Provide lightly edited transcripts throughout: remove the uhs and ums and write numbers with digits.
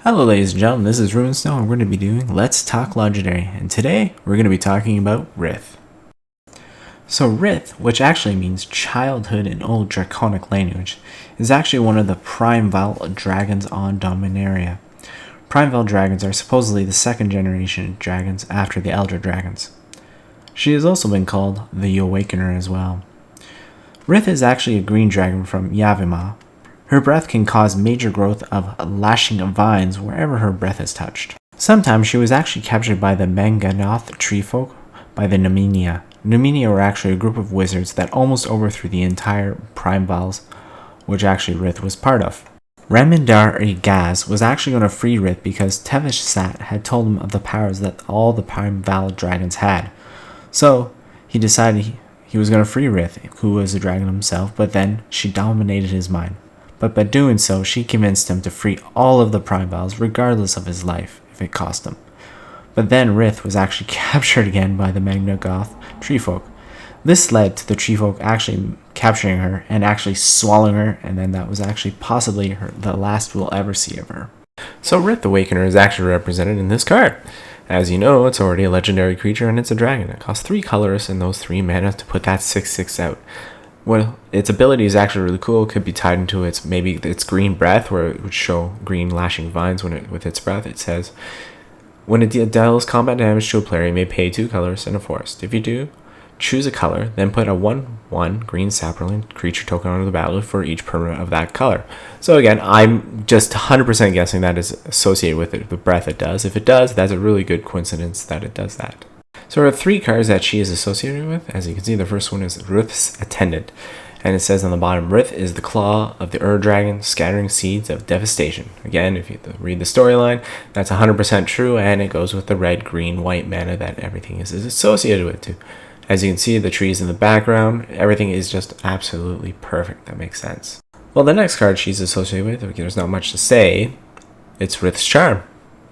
Hello ladies and gentlemen, this is Ruinstone and we're going to be doing Let's Talk Legendary, and today we're going to be talking about Rith. So Rith, which actually means childhood in old draconic language, is actually one of the primeval dragons on Dominaria. Primeval dragons are supposedly the second generation dragons after the elder dragons. She has also been called the Awakener as well. Rith is actually a green dragon from Yavimah. Her breath can cause major growth of lashing vines wherever her breath is touched. Sometimes she was actually captured by the Manganoth treefolk by the Numinia. Numinia were actually a group of wizards that almost overthrew the entire Primevals, which actually Rith was part of. Remendar-i-Gaz was actually going to free Rith because Tevish-Sat had told him of the powers that all the Primeval dragons had. So he decided he was going to free Rith, who was a dragon himself, but then she dominated his mind. But by doing so, she convinced him to free all of the Primevals, regardless of his life, if it cost him. But then Rith was actually captured again by the Manganoth treefolk. This led to the treefolk actually capturing her and actually swallowing her, and then that was actually possibly the last we'll ever see of her. So Rith the Awakener is actually represented in this card. As you know, it's already a legendary creature and it's a dragon. It costs 3 colors and those 3 mana to put that 6/6 out. Well, its ability is actually really cool. It could be tied into its green breath, where it would show green lashing vines with its breath. It says, when it deals combat damage to a player, you may pay 2 colors and a forest. If you do, choose a color, then put a 1/1 green sapperling creature token onto the battlefield for each permanent of that color. So again, I'm just 100% guessing that is associated with the breath it does. If it does, that's a really good coincidence that it does that. So there are 3 cards that she is associated with. As you can see, the first one is Rith's Attendant. And it says on the bottom, Rith is the claw of the Dragon, scattering seeds of devastation. Again, if you read the storyline, that's 100% true, and it goes with the red, green, white mana that everything is associated with too. As you can see, the trees in the background, everything is just absolutely perfect. That makes sense. Well, the next card she's associated with, there's not much to say. It's Rith's Charm.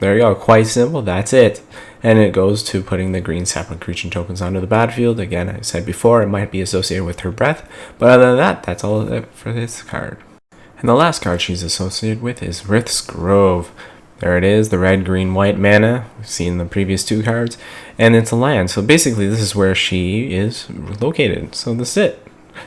There you go, quite simple, that's it. And it goes to putting the green sapling creature tokens onto the battlefield. Again, I said before, it might be associated with her breath, but other than that, that's all for this card. And the last card she's associated with is Rith's Grove. There it is, the red, green, white mana, we've seen the previous 2 cards, and it's a land. So basically, this is where she is located, so that's it.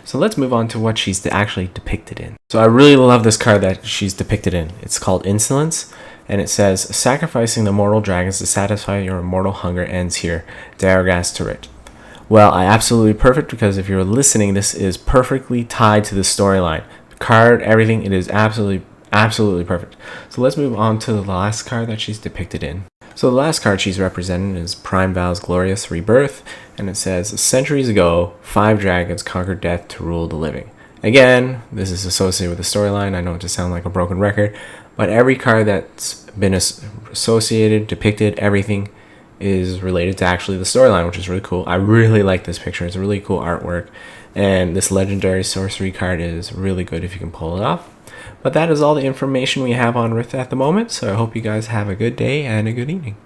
So let's move on to what she's actually depicted in. So I really love this card that she's depicted in. It's called Insolence. And it says, sacrificing the mortal dragons to satisfy your immortal hunger ends here. Daragast to Rith. Well, absolutely perfect, because if you're listening, this is perfectly tied to the storyline. The card, everything, it is absolutely perfect. So let's move on to the last card that she's depicted in. So the last card she's represented is Primeval's Glorious Rebirth. And it says, centuries ago, 5 dragons conquered death to rule the living. Again, this is associated with the storyline. I know it just sounds like a broken record, but every card that's been associated, depicted, everything is related to actually the storyline, which is really cool. I really like this picture. It's a really cool artwork, and this legendary sorcery card is really good if you can pull it off. But that is all the information we have on Rith at the moment, so I hope you guys have a good day and a good evening.